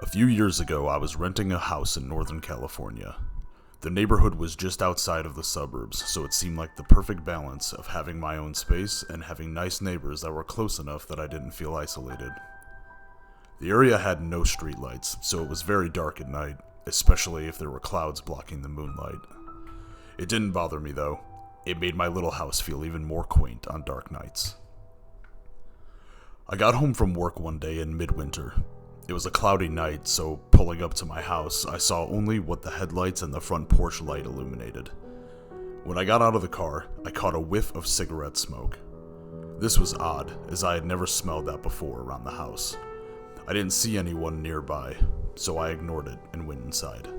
A few years ago, I was renting a house in Northern California. The neighborhood was just outside of the suburbs, so it seemed like the perfect balance of having my own space and having nice neighbors that were close enough that I didn't feel isolated. The area had no streetlights, so it was very dark at night, especially if there were clouds blocking the moonlight. It didn't bother me though. It made my little house feel even more quaint on dark nights. I got home from work one day in midwinter. It was a cloudy night, so pulling up to my house, I saw only what the headlights and the front porch light illuminated. When I got out of the car, I caught a whiff of cigarette smoke. This was odd, as I had never smelled that before around the house. I didn't see anyone nearby, so I ignored it and went inside.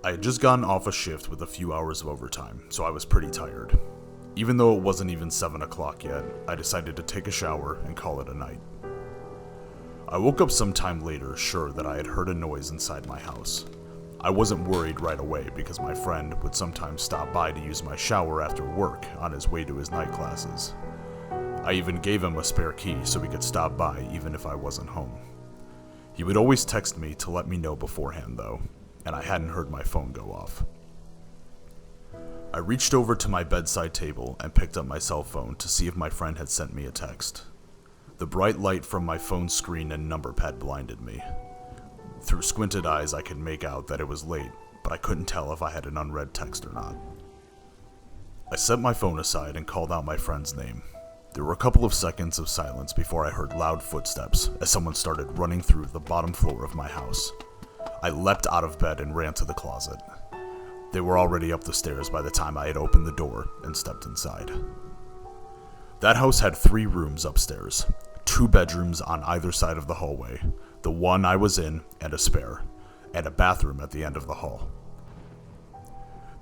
I had just gotten off a shift with a few hours of overtime, so I was pretty tired. Even though it wasn't even 7 o'clock yet, I decided to take a shower and call it a night. I woke up sometime later, sure that I had heard a noise inside my house. I wasn't worried right away because my friend would sometimes stop by to use my shower after work on his way to his night classes. I even gave him a spare key so he could stop by even if I wasn't home. He would always text me to let me know beforehand though, and I hadn't heard my phone go off. I reached over to my bedside table and picked up my cell phone to see if my friend had sent me a text. The bright light from my phone screen and number pad blinded me. Through squinted eyes, I could make out that it was late, but I couldn't tell if I had an unread text or not. I set my phone aside and called out my friend's name. There were a couple of seconds of silence before I heard loud footsteps as someone started running through the bottom floor of my house. I leapt out of bed and ran to the closet. They were already up the stairs by the time I had opened the door and stepped inside. That house had 3 rooms upstairs. 2 bedrooms on either side of the hallway, the one I was in and a spare, and a bathroom at the end of the hall.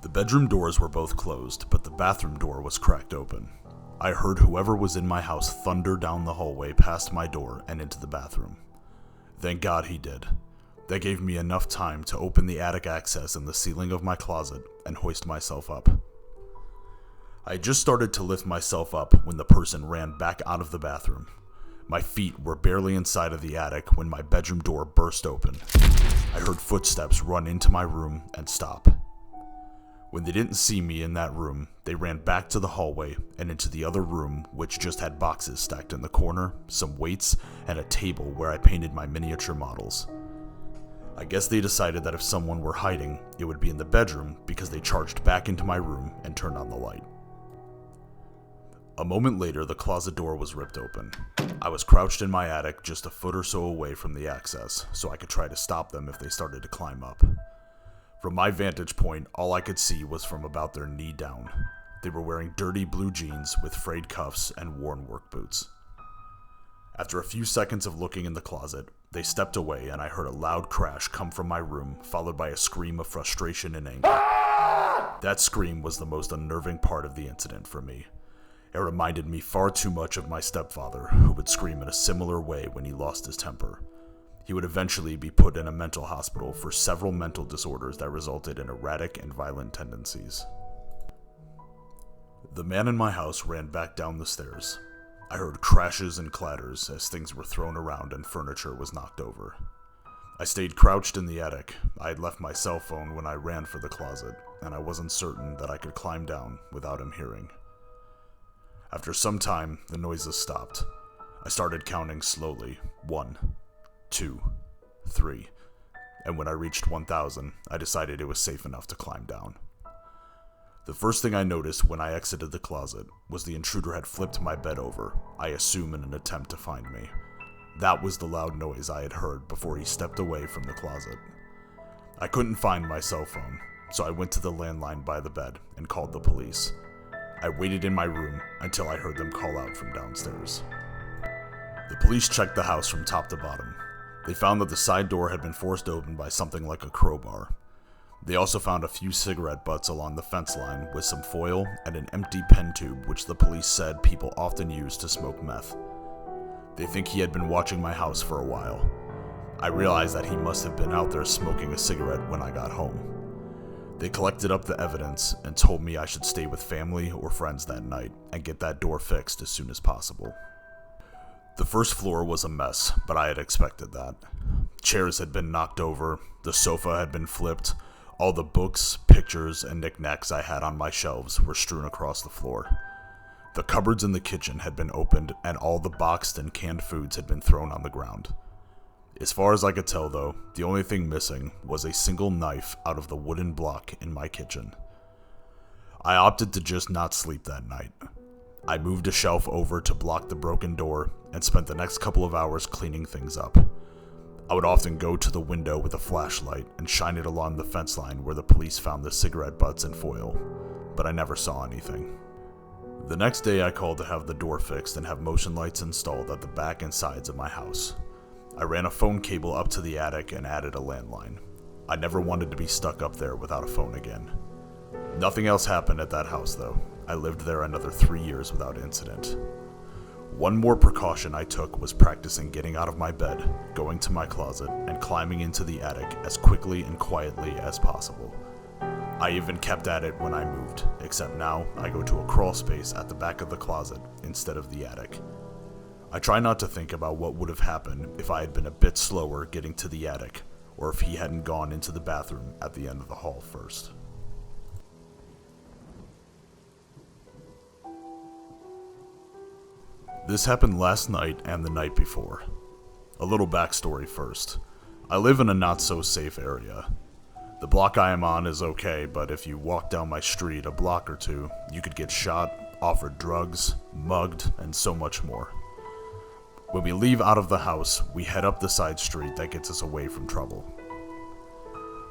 The bedroom doors were both closed, but the bathroom door was cracked open. I heard whoever was in my house thunder down the hallway past my door and into the bathroom. Thank God he did. That gave me enough time to open the attic access in the ceiling of my closet and hoist myself up. I had just started to lift myself up when the person ran back out of the bathroom. My feet were barely inside of the attic when my bedroom door burst open. I heard footsteps run into my room and stop. When they didn't see me in that room, they ran back to the hallway and into the other room, which just had boxes stacked in the corner, some weights, and a table where I painted my miniature models. I guess they decided that if someone were hiding, it would be in the bedroom because they charged back into my room and turned on the light. A moment later, the closet door was ripped open. I was crouched in my attic just a foot or so away from the access, so I could try to stop them if they started to climb up. From my vantage point, all I could see was from about their knee down. They were wearing dirty blue jeans with frayed cuffs and worn work boots. After a few seconds of looking in the closet, they stepped away and I heard a loud crash come from my room, followed by a scream of frustration and anger. That scream was the most unnerving part of the incident for me. It reminded me far too much of my stepfather, who would scream in a similar way when he lost his temper. He would eventually be put in a mental hospital for several mental disorders that resulted in erratic and violent tendencies. The man in my house ran back down the stairs. I heard crashes and clatters as things were thrown around and furniture was knocked over. I stayed crouched in the attic. I had left my cell phone when I ran for the closet, and I wasn't certain that I could climb down without him hearing. After some time, the noises stopped. I started counting slowly, 1, 2, 3, and when I reached 1,000, I decided it was safe enough to climb down. The first thing I noticed when I exited the closet was the intruder had flipped my bed over, I assume in an attempt to find me. That was the loud noise I had heard before he stepped away from the closet. I couldn't find my cell phone, so I went to the landline by the bed and called the police. I waited in my room until I heard them call out from downstairs. The police checked the house from top to bottom. They found that the side door had been forced open by something like a crowbar. They also found a few cigarette butts along the fence line with some foil and an empty pen tube which the police said people often use to smoke meth. They think he had been watching my house for a while. I realized that he must have been out there smoking a cigarette when I got home. They collected up the evidence and told me I should stay with family or friends that night and get that door fixed as soon as possible. The first floor was a mess, but I had expected that. Chairs had been knocked over, the sofa had been flipped, all the books, pictures, and knickknacks I had on my shelves were strewn across the floor. The cupboards in the kitchen had been opened, and all the boxed and canned foods had been thrown on the ground. As far as I could tell, though, the only thing missing was a single knife out of the wooden block in my kitchen. I opted to just not sleep that night. I moved a shelf over to block the broken door and spent the next couple of hours cleaning things up. I would often go to the window with a flashlight and shine it along the fence line where the police found the cigarette butts and foil, but I never saw anything. The next day I called to have the door fixed and have motion lights installed at the back and sides of my house. I ran a phone cable up to the attic and added a landline. I never wanted to be stuck up there without a phone again. Nothing else happened at that house though. I lived there another 3 years without incident. One more precaution I took was practicing getting out of my bed, going to my closet, and climbing into the attic as quickly and quietly as possible. I even kept at it when I moved, except now I go to a crawl space at the back of the closet instead of the attic. I try not to think about what would have happened if I had been a bit slower getting to the attic, or if he hadn't gone into the bathroom at the end of the hall first. This happened last night and the night before. A little backstory first. I live in a not-so-safe area. The block I am on is okay, but if you walk down my street a block or two, you could get shot, offered drugs, mugged, and so much more. When we leave out of the house, we head up the side street that gets us away from trouble.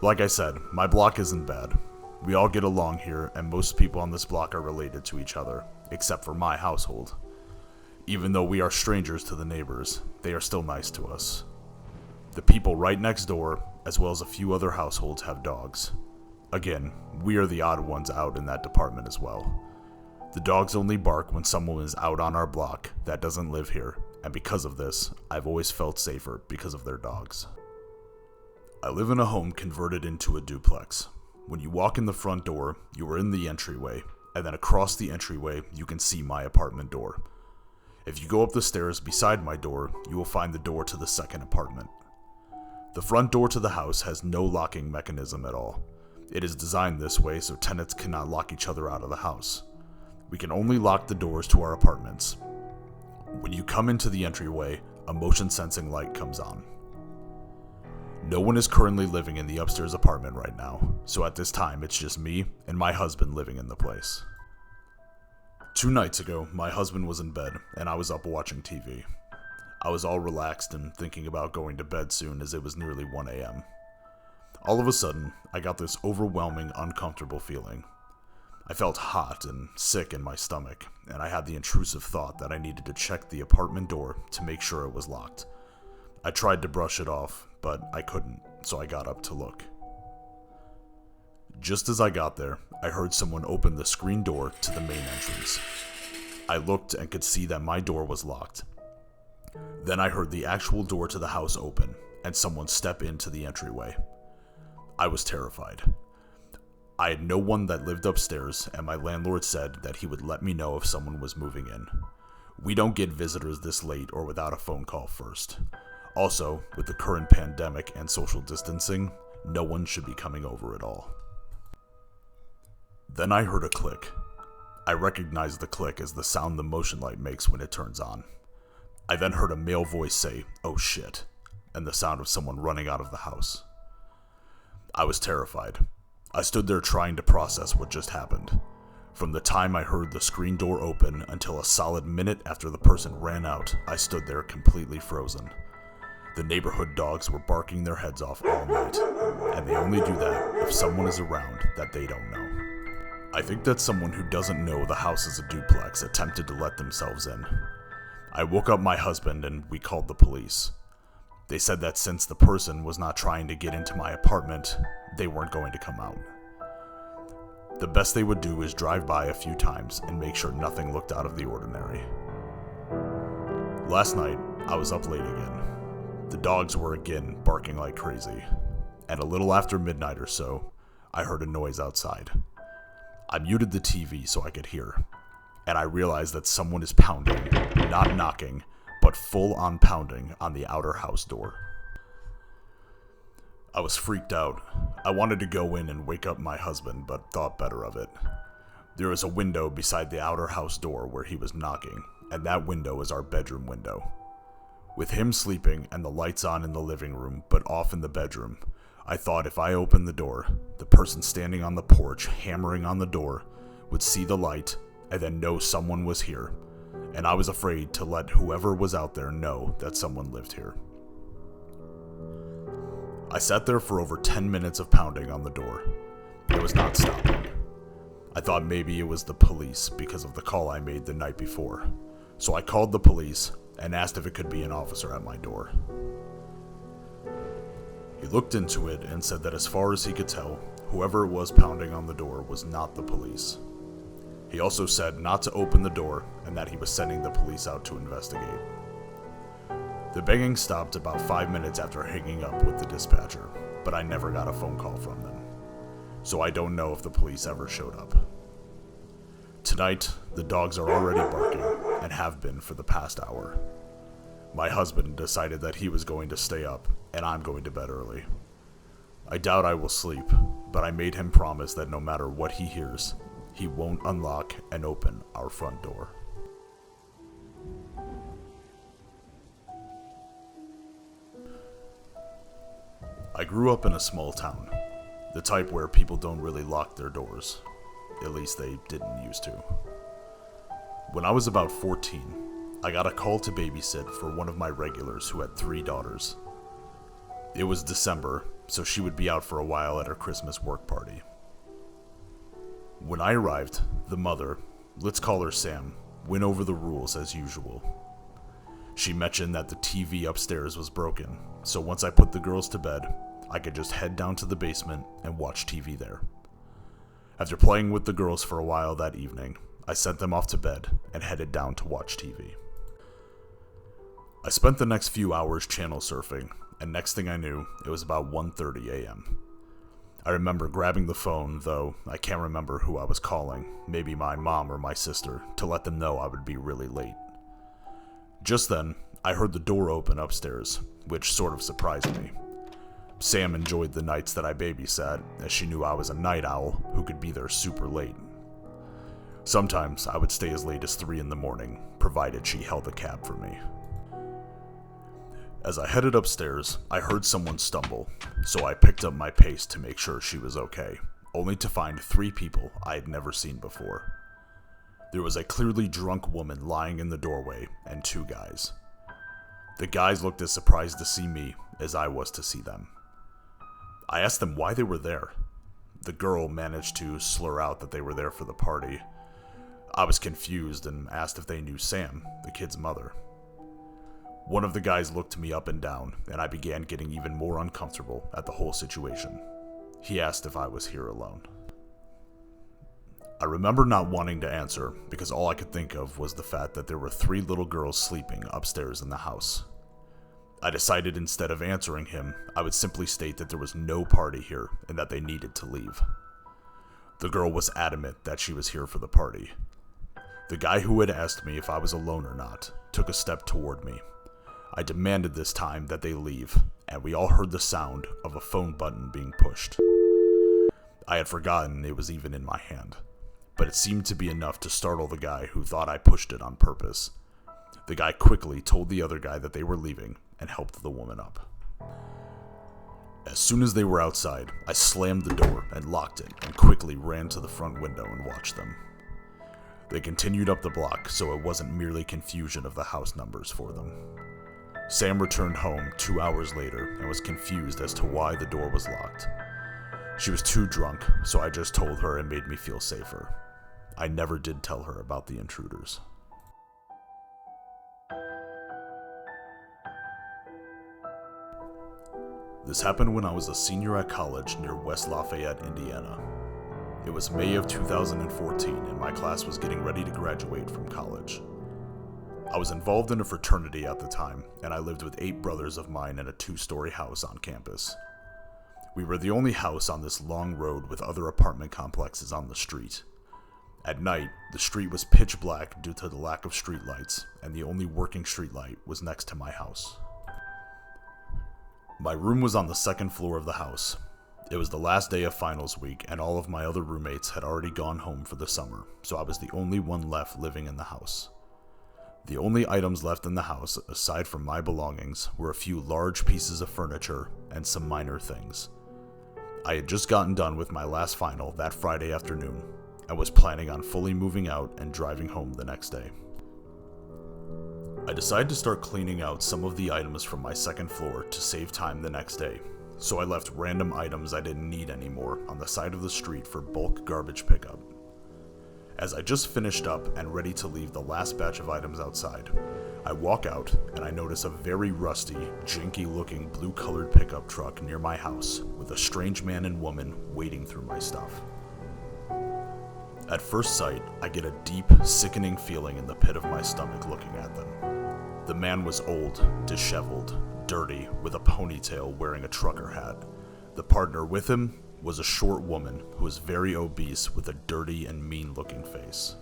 Like I said, my block isn't bad. We all get along here, and most people on this block are related to each other, except for my household. Even though we are strangers to the neighbors, they are still nice to us. The people right next door, as well as a few other households, have dogs. Again, we are the odd ones out in that department as well. The dogs only bark when someone is out on our block that doesn't live here, and because of this, I've always felt safer because of their dogs. I live in a home converted into a duplex. When you walk in the front door, you are in the entryway, and then across the entryway, you can see my apartment door. If you go up the stairs beside my door, you will find the door to the second apartment. The front door to the house has no locking mechanism at all. It is designed this way so tenants cannot lock each other out of the house. We can only lock the doors to our apartments. When you come into the entryway, a motion sensing light comes on. No one is currently living in the upstairs apartment right now, so at this time it's just me and my husband living in the place. 2 nights ago, my husband was in bed and I was up watching TV. I was all relaxed and thinking about going to bed soon as it was nearly 1 a.m. All of a sudden, I got this overwhelming, uncomfortable feeling. I felt hot and sick in my stomach, and I had the intrusive thought that I needed to check the apartment door to make sure it was locked. I tried to brush it off, but I couldn't, so I got up to look. Just as I got there, I heard someone open the screen door to the main entrance. I looked and could see that my door was locked. Then I heard the actual door to the house open, and someone step into the entryway. I was terrified. I had no one that lived upstairs, and my landlord said that he would let me know if someone was moving in. We don't get visitors this late or without a phone call first. Also, with the current pandemic and social distancing, no one should be coming over at all. Then I heard a click. I recognized the click as the sound the motion light makes when it turns on. I then heard a male voice say, "Oh shit," and the sound of someone running out of the house. I was terrified. I stood there trying to process what just happened. From the time I heard the screen door open until a solid minute after the person ran out, I stood there completely frozen. The neighborhood dogs were barking their heads off all night, and they only do that if someone is around that they don't know. I think that someone who doesn't know the house is a duplex attempted to let themselves in. I woke up my husband and we called the police. They said that since the person was not trying to get into my apartment, they weren't going to come out. The best they would do is drive by a few times and make sure nothing looked out of the ordinary. Last night, I was up late again. The dogs were again barking like crazy, and a little after midnight or so, I heard a noise outside. I muted the TV so I could hear, and I realized that someone is pounding, not knocking, but full-on pounding on the outer house door. I was freaked out. I wanted to go in and wake up my husband, but thought better of it. There was a window beside the outer house door where he was knocking, and that window is our bedroom window. With him sleeping and the lights on in the living room but off in the bedroom, I thought if I opened the door, the person standing on the porch hammering on the door would see the light and then know someone was here, and I was afraid to let whoever was out there know that someone lived here. I sat there for over 10 minutes of pounding on the door. It was not stopping. I thought maybe it was the police because of the call I made the night before, so I called the police and asked if it could be an officer at my door. He looked into it and said that as far as he could tell, whoever it was pounding on the door was not the police. He also said not to open the door and that he was sending the police out to investigate. The banging stopped about 5 minutes after hanging up with the dispatcher, but I never got a phone call from them, so I don't know if the police ever showed up. Tonight, the dogs are already barking and have been for the past hour. My husband decided that he was going to stay up and I'm going to bed early. I doubt I will sleep, but I made him promise that no matter what he hears, he won't unlock and open our front door. I grew up in a small town, the type where people don't really lock their doors. At least they didn't used to. When I was about 14, I got a call to babysit for one of my regulars who had 3 daughters. It was December, so she would be out for a while at her Christmas work party. When I arrived, the mother, let's call her Sam, went over the rules as usual. She mentioned that the TV upstairs was broken, so once I put the girls to bed, I could just head down to the basement and watch TV there. After playing with the girls for a while that evening, I sent them off to bed and headed down to watch TV. I spent the next few hours channel surfing, and next thing I knew, it was about 1:30 a.m. I remember grabbing the phone, though I can't remember who I was calling, maybe my mom or my sister, to let them know I would be really late. Just then, I heard the door open upstairs, which sort of surprised me. Sam enjoyed the nights that I babysat, as she knew I was a night owl who could be there super late. Sometimes I would stay as late as 3 in the morning, provided she held a cab for me. As I headed upstairs, I heard someone stumble, so I picked up my pace to make sure she was okay, only to find 3 people I had never seen before. There was a clearly drunk woman lying in the doorway, and 2 guys. The guys looked as surprised to see me as I was to see them. I asked them why they were there. The girl managed to slur out that they were there for the party. I was confused and asked if they knew Sam, the kid's mother. One of the guys looked me up and down, and I began getting even more uncomfortable at the whole situation. He asked if I was here alone. I remember not wanting to answer because all I could think of was the fact that there were 3 little girls sleeping upstairs in the house. I decided instead of answering him, I would simply state that there was no party here and that they needed to leave. The girl was adamant that she was here for the party. The guy who had asked me if I was alone or not took a step toward me. I demanded this time that they leave, and we all heard the sound of a phone button being pushed. I had forgotten it was even in my hand, but it seemed to be enough to startle the guy who thought I pushed it on purpose. The guy quickly told the other guy that they were leaving and helped the woman up. As soon as they were outside, I slammed the door and locked it and quickly ran to the front window and watched them. They continued up the block, so it wasn't merely confusion of the house numbers for them. Sam returned home 2 hours later and was confused as to why the door was locked. She was too drunk, so I just told her and made me feel safer. I never did tell her about the intruders. This happened when I was a senior at college near West Lafayette, Indiana. It was May of 2014 and my class was getting ready to graduate from college. I was involved in a fraternity at the time, and I lived with 8 brothers of mine in a 2-story house on campus. We were the only house on this long road with other apartment complexes on the street. At night, the street was pitch black due to the lack of streetlights, and the only working streetlight was next to my house. My room was on the second floor of the house. It was the last day of finals week, and all of my other roommates had already gone home for the summer, so I was the only one left living in the house. The only items left in the house, aside from my belongings, were a few large pieces of furniture and some minor things. I had just gotten done with my last final that Friday afternoon, and was planning on fully moving out and driving home the next day. I decided to start cleaning out some of the items from my second floor to save time the next day, so I left random items I didn't need anymore on the side of the street for bulk garbage pickup. As I just finished up and ready to leave the last batch of items outside, I walk out and I notice a very rusty, janky looking blue-colored pickup truck near my house with a strange man and woman wading through my stuff. At first sight, I get a deep, sickening feeling in the pit of my stomach looking at them. The man was old, disheveled, dirty, with a ponytail, wearing a trucker hat. The partner with him was a short woman who was very obese with a dirty and mean-looking face.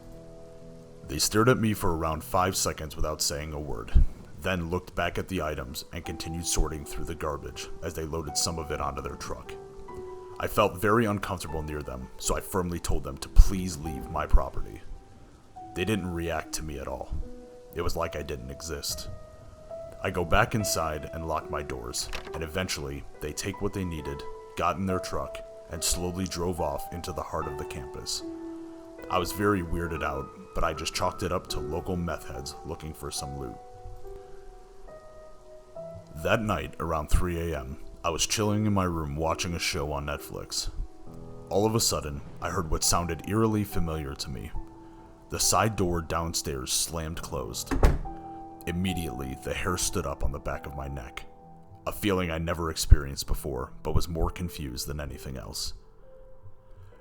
They stared at me for around 5 seconds without saying a word, then looked back at the items and continued sorting through the garbage as they loaded some of it onto their truck. I felt very uncomfortable near them, so I firmly told them to please leave my property. They didn't react to me at all. It was like I didn't exist. I go back inside and lock my doors, and eventually they take what they needed, got in their truck, and slowly drove off into the heart of the campus. I was very weirded out, but I just chalked it up to local meth heads looking for some loot. That night, around 3 a.m., I was chilling in my room watching a show on Netflix. All of a sudden, I heard what sounded eerily familiar to me. The side door downstairs slammed closed. Immediately, the hair stood up on the back of my neck. A feeling I never experienced before, but was more confused than anything else.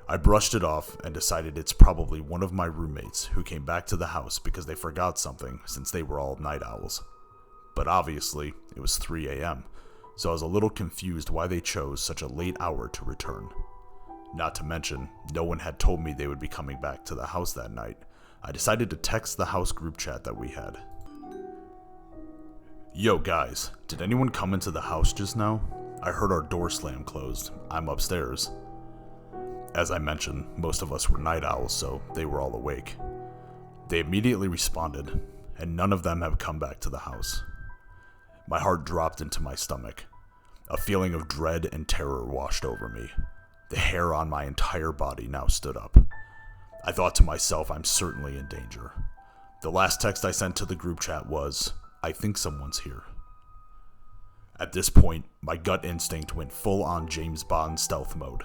I brushed it off and decided it's probably one of my roommates who came back to the house because they forgot something since they were all night owls. But obviously, it was 3 a.m., so I was a little confused why they chose such a late hour to return. Not to mention, no one had told me they would be coming back to the house that night. I decided to text the house group chat that we had. Yo guys, did anyone come into the house just now? I heard our door slam closed. I'm upstairs. As I mentioned, most of us were night owls, so they were all awake. They immediately responded, and none of them have come back to the house. My heart dropped into my stomach. A feeling of dread and terror washed over me. The hair on my entire body now stood up. I thought to myself, I'm certainly in danger. The last text I sent to the group chat was, I think someone's here. At this point, my gut instinct went full-on James Bond stealth mode.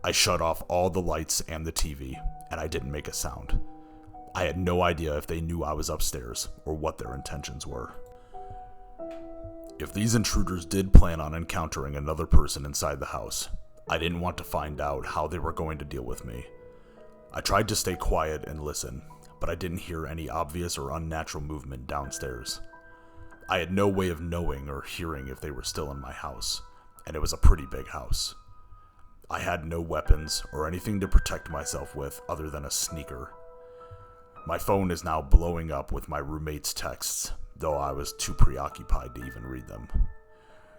I shut off all the lights and the TV, and I didn't make a sound. I had no idea if they knew I was upstairs or what their intentions were. If these intruders did plan on encountering another person inside the house, I didn't want to find out how they were going to deal with me. I tried to stay quiet and listen, but I didn't hear any obvious or unnatural movement downstairs. I had no way of knowing or hearing if they were still in my house, and it was a pretty big house. I had no weapons or anything to protect myself with other than a sneaker. My phone is now blowing up with my roommate's texts, though I was too preoccupied to even read them.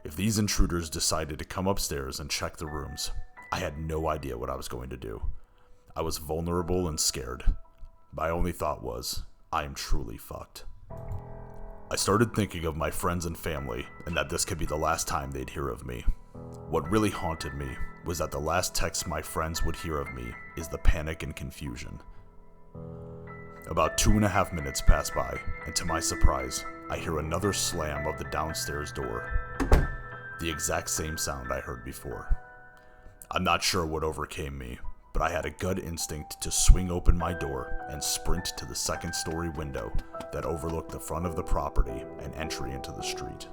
If these intruders decided to come upstairs and check the rooms, I had no idea what I was going to do. I was vulnerable and scared. My only thought was, I am truly fucked. I started thinking of my friends and family, and that this could be the last time they'd hear of me. What really haunted me was that the last text my friends would hear of me is the panic and confusion. About 2.5 minutes pass by, and to my surprise, I hear another slam of the downstairs door. The exact same sound I heard before. I'm not sure what overcame me, but I had a gut instinct to swing open my door and sprint to the second-story window that overlooked the front of the property and entry into the street.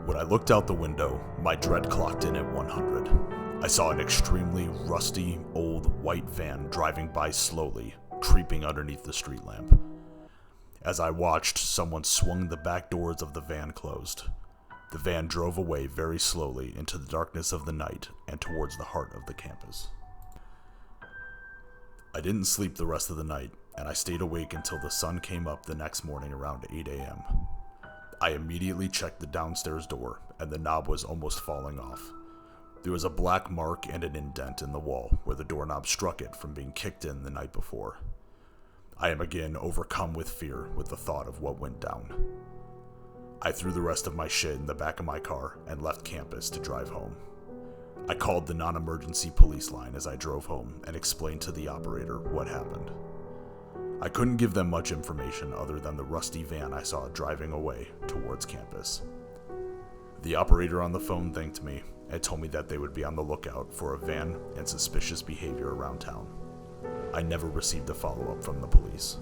When I looked out the window, my dread clocked in at 100. I saw an extremely rusty, old white van driving by slowly, creeping underneath the street lamp. As I watched, someone swung the back doors of the van closed. The van drove away very slowly into the darkness of the night and towards the heart of the campus. I didn't sleep the rest of the night, and I stayed awake until the sun came up the next morning around 8 a.m. I immediately checked the downstairs door, and the knob was almost falling off. There was a black mark and an indent in the wall where the doorknob struck it from being kicked in the night before. I am again overcome with fear with the thought of what went down. I threw the rest of my shit in the back of my car and left campus to drive home. I called the non-emergency police line as I drove home and explained to the operator what happened. I couldn't give them much information other than the rusty van I saw driving away towards campus. The operator on the phone thanked me and told me that they would be on the lookout for a van and suspicious behavior around town. I never received a follow-up from the police.